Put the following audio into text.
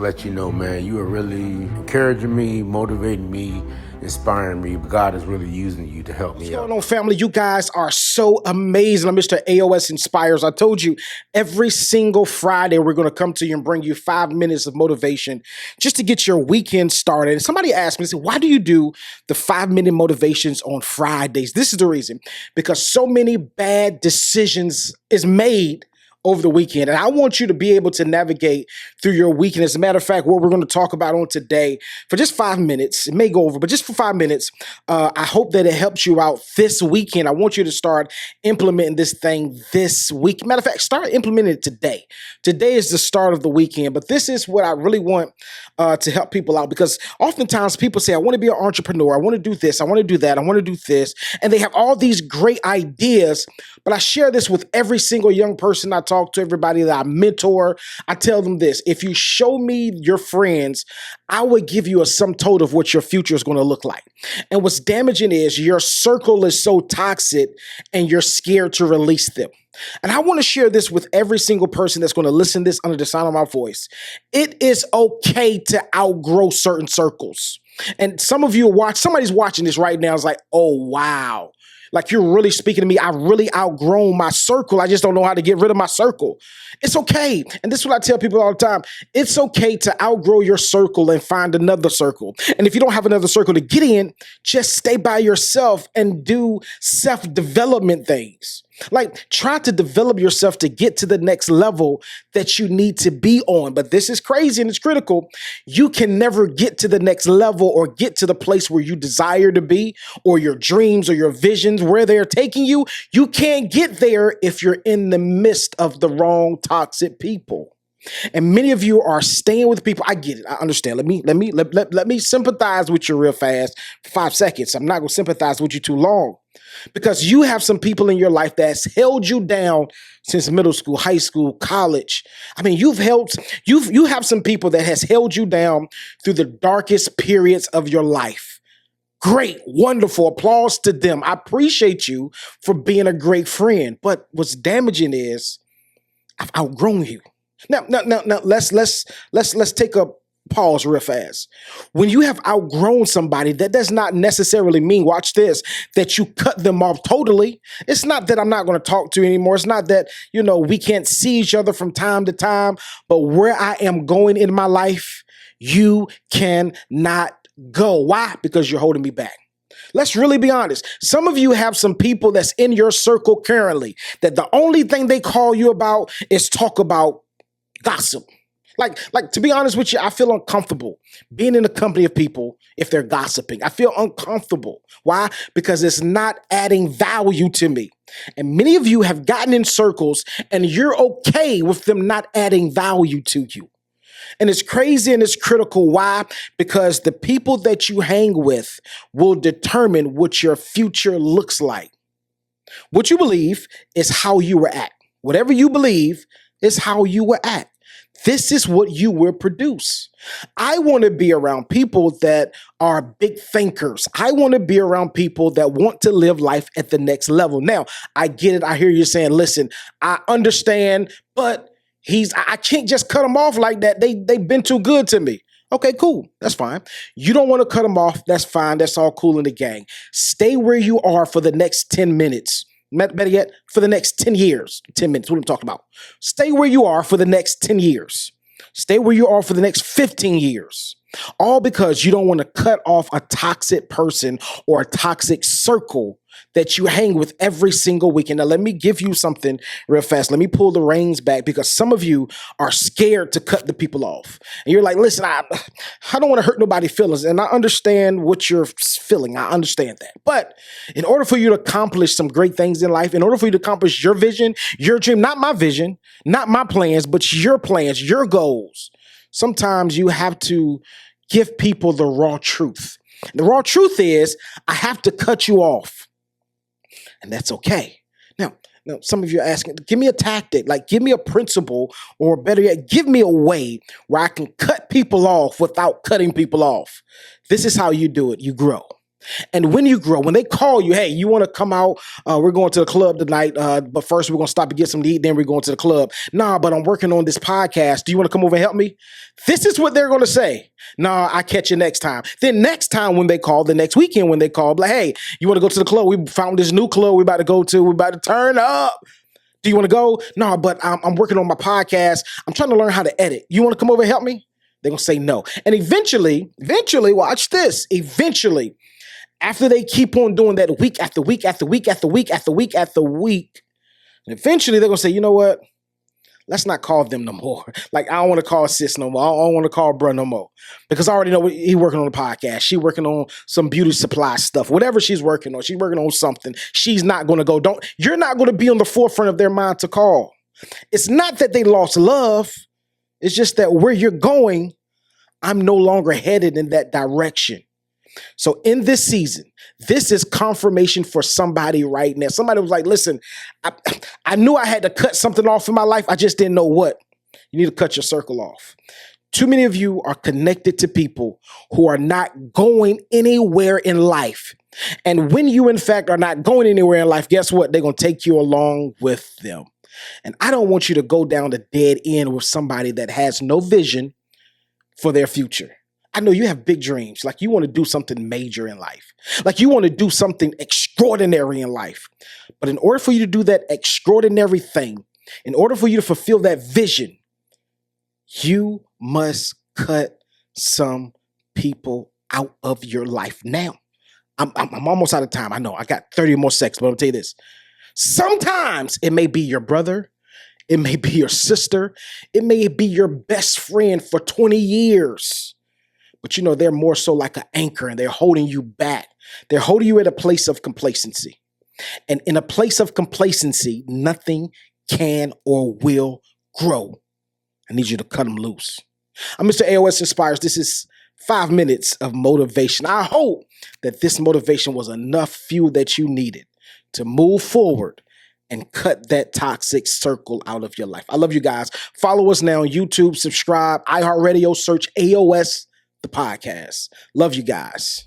Let you know, man, you are really encouraging me, motivating me, inspiring me. God is really using you to help What's me going out. on, family? You guys are so amazing. I'm Mr. AOS Inspires. I told you every single Friday we're going to come to you and bring you 5 minutes of motivation just to get your weekend started. And somebody asked me, they said, why do you do the 5 minute motivations on Fridays? This is the reason, because so many bad decisions is made over the weekend. And I want you to be able to navigate through your weekend. As a matter of fact, what we're going to talk about on today for just 5 minutes, it may go over, but just for 5 minutes, I hope that it helps you out this weekend. I want you to start implementing this thing this week. Matter of fact, start implementing it today. Today is the start of the weekend, but this is what I really want to help people out, because oftentimes people say, I want to be an entrepreneur. I want to do this. I want to do that. I want to do this. And they have all these great ideas, but I share this with every single young person I talk to, everybody that I mentor. I tell them this: if you show me your friends, I would give you a sum total of what your future is going to look like. And what's damaging is your circle is so toxic and you're scared to release them. And I want to share this with every single person that's going to listen to this under the sound of my voice. It is okay to outgrow certain circles. And some of you somebody's watching this right now is like, oh, wow. Like, you're really speaking to me. I really outgrown my circle. I just don't know how to get rid of my circle. It's okay. And this is what I tell people all the time. It's okay to outgrow your circle and find another circle. And if you don't have another circle to get in, just stay by yourself and do self-development things. Like, try to develop yourself to get to the next level that you need to be on. But this is crazy and it's critical. You can never get to the next level or get to the place where you desire to be, or your dreams or your visions, where they're taking you. You can't get there if you're in the midst of the wrong toxic people. And many of you are staying with people. I get it. I understand. Let me sympathize with you real fast for 5 seconds. I'm not going to sympathize with you too long, because you have some people in your life that's held you down since middle school, high school, college. I mean, you have some people that has held you down through the darkest periods of your life. Great, wonderful, applause to them. I appreciate you for being a great friend. But what's damaging is I've outgrown you. Now, let's take a pause real fast. When you have outgrown somebody, that does not necessarily mean, watch this, that you cut them off totally. It's not that I'm not going to talk to you anymore. It's not that, we can't see each other from time to time, but where I am going in my life, you cannot go. Why? Because you're holding me back. Let's really be honest. Some of you have some people that's in your circle currently that the only thing they call you about is talk about gossip. Like, to be honest with you, I feel uncomfortable being in the company of people if they're gossiping. I feel uncomfortable. Why? Because it's not adding value to me. And many of you have gotten in circles and you're okay with them not adding value to you. And it's crazy and it's critical. Why? Because the people that you hang with will determine what your future looks like. What you believe is how you were at. Whatever you believe is how you were at. This is what you will produce. I want to be around people that are big thinkers. I want to be around people that want to live life at the next level. Now, I get it. I hear you saying, listen, I understand, but I can't just cut them off like that. They've been too good to me. Okay, cool. That's fine. You don't want to cut them off. That's fine. That's all cool in the gang. Stay where you are for the next 10 minutes. Better yet, for the next 10 years. 10 minutes, what I'm talking about. Stay where you are for the next 10 years. Stay where you are for the next 15 years. All because you don't want to cut off a toxic person or a toxic circle that you hang with every single weekend. Now, let me give you something real fast. Let me pull the reins back, because some of you are scared to cut the people off. And you're like, listen, I don't want to hurt nobody's feelings. And I understand what you're feeling. I understand that. But in order for you to accomplish some great things in life, in order for you to accomplish your vision, your dream, not my vision, not my plans, but your plans, your goals, sometimes you have to give people the raw truth. The raw truth is, I have to cut you off. And that's okay. Now, some of you are asking, give me a tactic, like give me a principle, or better yet, give me a way where I can cut people off without cutting people off. This is how you do it. You grow. And when you grow, when they call you, hey, you want to come out? We're going to the club tonight, but first we're going to stop and get something to eat. Then we're going to the club. Nah, but I'm working on this podcast. Do you want to come over and help me? This is what they're going to say. Nah, I catch you next time. Then next time when they call, the next weekend when they call, like, hey, you want to go to the club? We found this new club we're about to go to. We're about to turn up. Do you want to go? No, but I'm working on my podcast. I'm trying to learn how to edit. You want to come over and help me? They're going to say no. And eventually, watch this. Eventually, after they keep on doing that week after week after week after week after week after week, and eventually they're going to say, you know what? Let's not call them no more. Like, I don't want to call sis no more. I don't want to call bruh no more. Because I already know he working on a podcast. She working on some beauty supply stuff. Whatever she's working on something. She's not going to go. You're not going to be on the forefront of their mind to call. It's not that they lost love. It's just that where you're going, I'm no longer headed in that direction. So in this season, this is confirmation for somebody right now. Somebody was like, listen, I knew I had to cut something off in my life. I just didn't know what. You need to cut your circle off. Too many of you are connected to people who are not going anywhere in life. And when you, in fact, are not going anywhere in life, guess what? They're going to take you along with them. And I don't want you to go down the dead end with somebody that has no vision for their future. I know you have big dreams, like you want to do something major in life, like you want to do something extraordinary in life. But in order for you to do that extraordinary thing, in order for you to fulfill that vision, you must cut some people out of your life now. I'm almost out of time. I know I got 30 more seconds, but I'll tell you this. Sometimes it may be your brother. It may be your sister. It may be your best friend for 20 years. But you know, they're more so like an anchor and they're holding you back. They're holding you at a place of complacency. And in a place of complacency, nothing can or will grow. I need you to cut them loose. I'm Mr. AOS Inspires. This is 5 minutes of motivation. I hope that this motivation was enough fuel that you needed to move forward and cut that toxic circle out of your life. I love you guys. Follow us now on YouTube, subscribe, iHeartRadio, search AOS, the podcast. Love you guys.